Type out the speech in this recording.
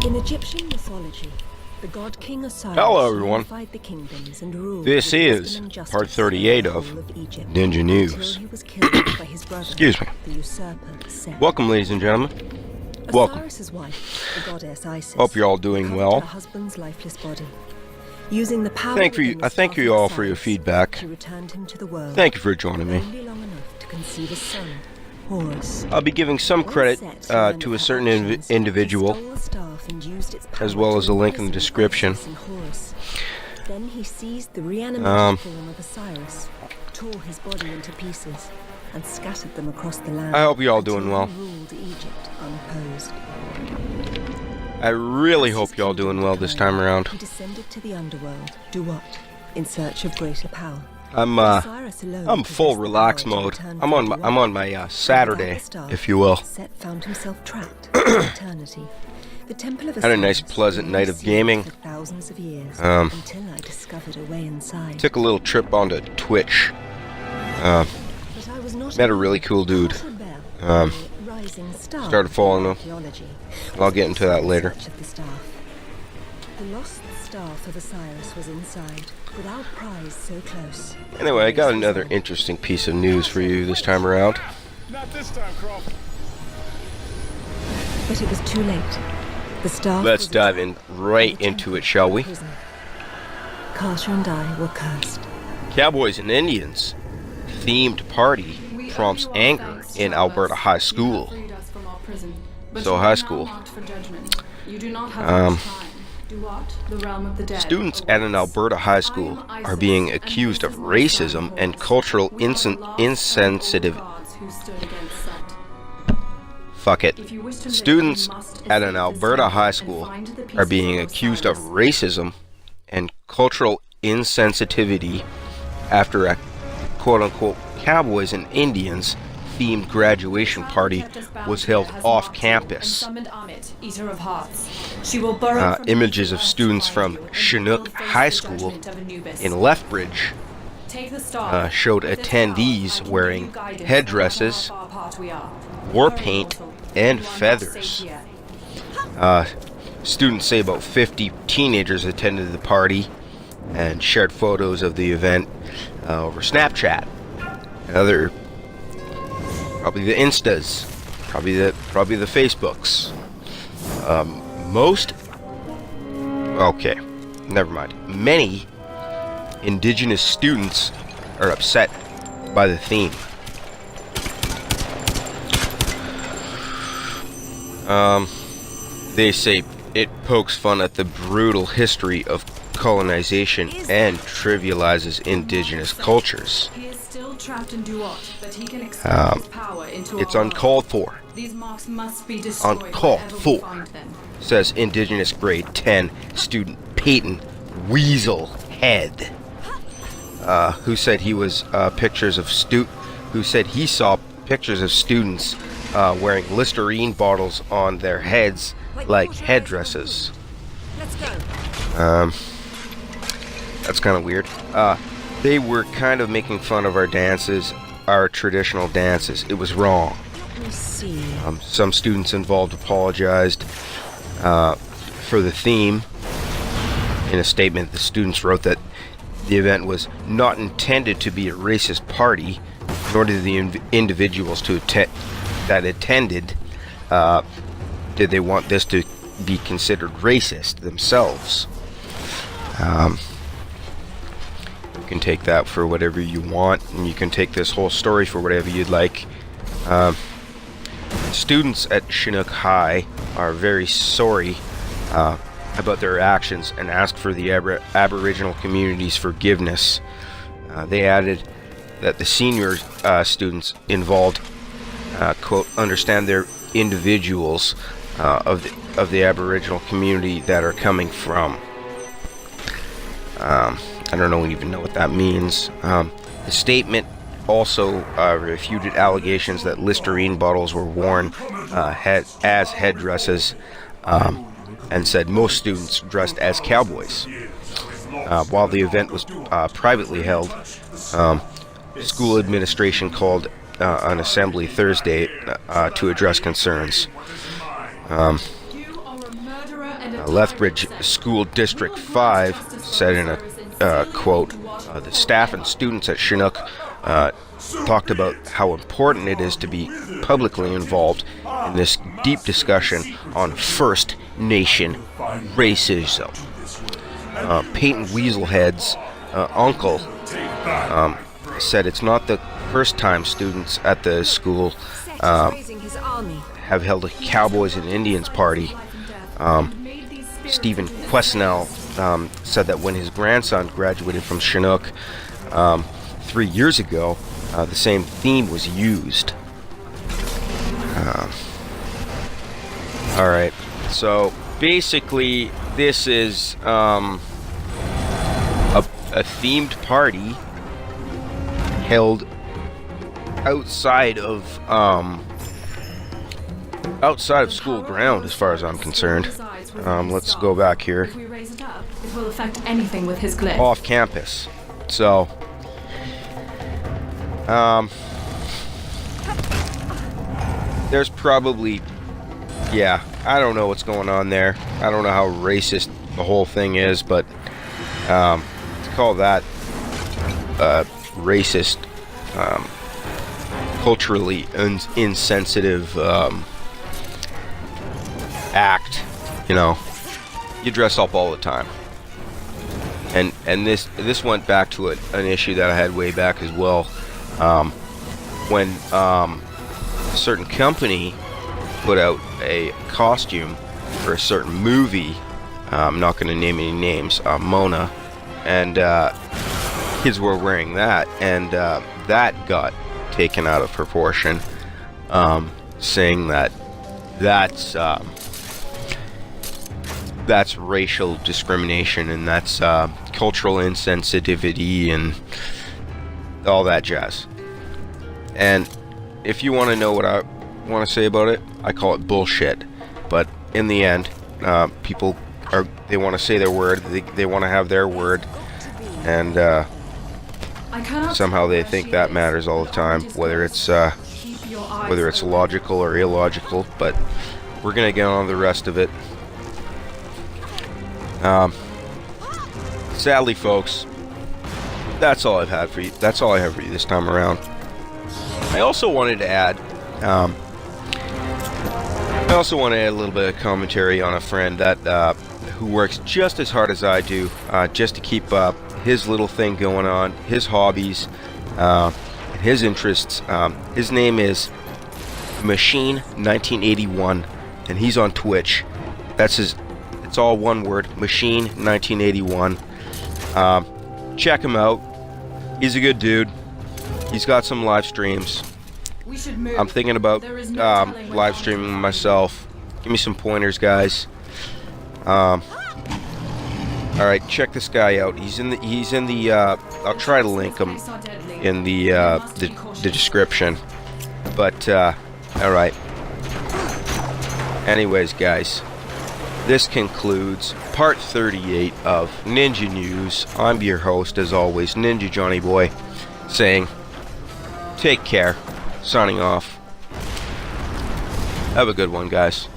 In Egyptian mythology, the god King Osiris unified the kingdoms and ruled This with is wisdom and justice part 38 over the of whole Egypt, Ninja News. until he was killed by his brother, Excuse me. the usurper Set. Welcome, ladies and gentlemen. Welcome. Osiris's wife, the goddess Isis, Hope you're all doing recovered well. her husband's lifeless body. Using the power Thank within the you staff of all for your Osiris, feedback. she returned him to the world, Thank you for joining me. only long enough to conceive a son, Horus. I'll be giving some credit to a certain individual, as well as a link in the description. Then he seized the reanimated form of Osiris, tore his body into pieces, and scattered them across the land. I hope you're all doing well. Until he ruled Egypt unopposed. I really hope you're all doing well this time around. He descended to the underworld, Duat, in search of greater power. I'm full relax mode. I'm on my Saturday, if you will. Set found himself trapped in eternity. The temple of Had a nice pleasant night of gaming. for thousands of years, until I discovered a way inside. Took a little trip onto Twitch. But I was not Met a really cool dude. Started following him. I'll get into that later. The lost staff of Osiris was inside, with our prize so close. Anyway, I got another interesting piece of news for you this time around. Not this time, Croft. But it was too late. The staff Let's was dive attacked in right by the into it, shall we? prison. Carter and I were cursed. Cowboys and Indians themed party prompts anger in Alberta high school. So high school. Students at an Alberta high school are being accused of racism and cultural insensitive. Fuck it. Students at an Alberta high school are being accused of racism and cultural insensitivity after a quote-unquote Cowboys and Indians themed graduation party was held off campus. Images of students from Chinook High School in Lethbridge showed attendees wearing headdresses, war paint, and feathers. Students say about 50 teenagers attended the party and shared photos of the event over Snapchat. Probably the Instas, probably the Facebooks. Never mind. Many Indigenous students are upset by the theme. They say it pokes fun at the brutal history of colonization and trivializes Indigenous cultures. It's uncalled for. Uncalled for, says Indigenous grade 10 student Peyton Weasel Head, who said he saw pictures of students wearing Listerine bottles on their heads like headdresses. That's kind of weird. They were kind of making fun of our dances, our traditional dances. It was wrong. Let me see. Some students involved apologized for the theme. In a statement, the students wrote that the event was not intended to be a racist party, nor did the individuals that attended did they want this to be considered racist themselves. You can take that for whatever you want, and you can take this whole story for whatever you'd like. Students at Chinook High are very sorry about their actions and ask for the Aboriginal community's forgiveness. They added that the senior students involved, quote, understand their individuals of the Aboriginal community that are coming from. I don't even know what that means. The statement also refuted allegations that Listerine bottles were worn as headdresses, and said most students dressed as cowboys. While the event was privately held, school administration called an assembly Thursday to address concerns. Lethbridge School District 5 said in a quote, the staff and students at Chinook talked about how important it is to be publicly involved in this deep discussion on First Nation racism. Peyton Weaselhead's uncle said it's not the first time students at the school have held a Cowboys and Indians party. Stephen Quesnell said that when his grandson graduated from Chinook 3 years ago, the same theme was used. Alright, so basically this is a themed party held outside of school ground, as far as I'm concerned. Let's go back here. If we raise it up, it will affect anything with his glyph. Off campus. So, there's probably, yeah, I don't know what's going on there. I don't know how racist the whole thing is, but to call that racist, culturally insensitive act, you know, you dress up all the time. And this went back to an issue that I had way back as well, when a certain company put out a costume for a certain movie. I'm not going to name any names. Mona, and kids were wearing that, and that got taken out of proportion, saying that that's racial discrimination, and that's cultural insensitivity and all that jazz. And if you want to know what I want to say about it, I call it bullshit. But in the end, people they want to say their word, they want to have their word, and somehow they think that matters all the time, whether it's logical or illogical. But we're gonna get on the rest of it. Sadly, folks, that's all I've had for you. That's all I have for you this time around. I also wanted to add a little bit of commentary on a friend that who works just as hard as I do, just to keep his little thing going on, his hobbies, his interests. His name is Machine1981, and he's on Twitch. That's his. It's all one word, Machine1981. Check him out. He's a good dude. He's got some live streams. I'm thinking about live streaming myself. Give me some pointers, guys. All right, check this guy out. He's in the. I'll try to link him in the description. But all right. Anyways, guys, this concludes part 38 of Ninja News. I'm your host, as always, Ninja Johnny Boy, saying, take care. Signing off. Have a good one, guys.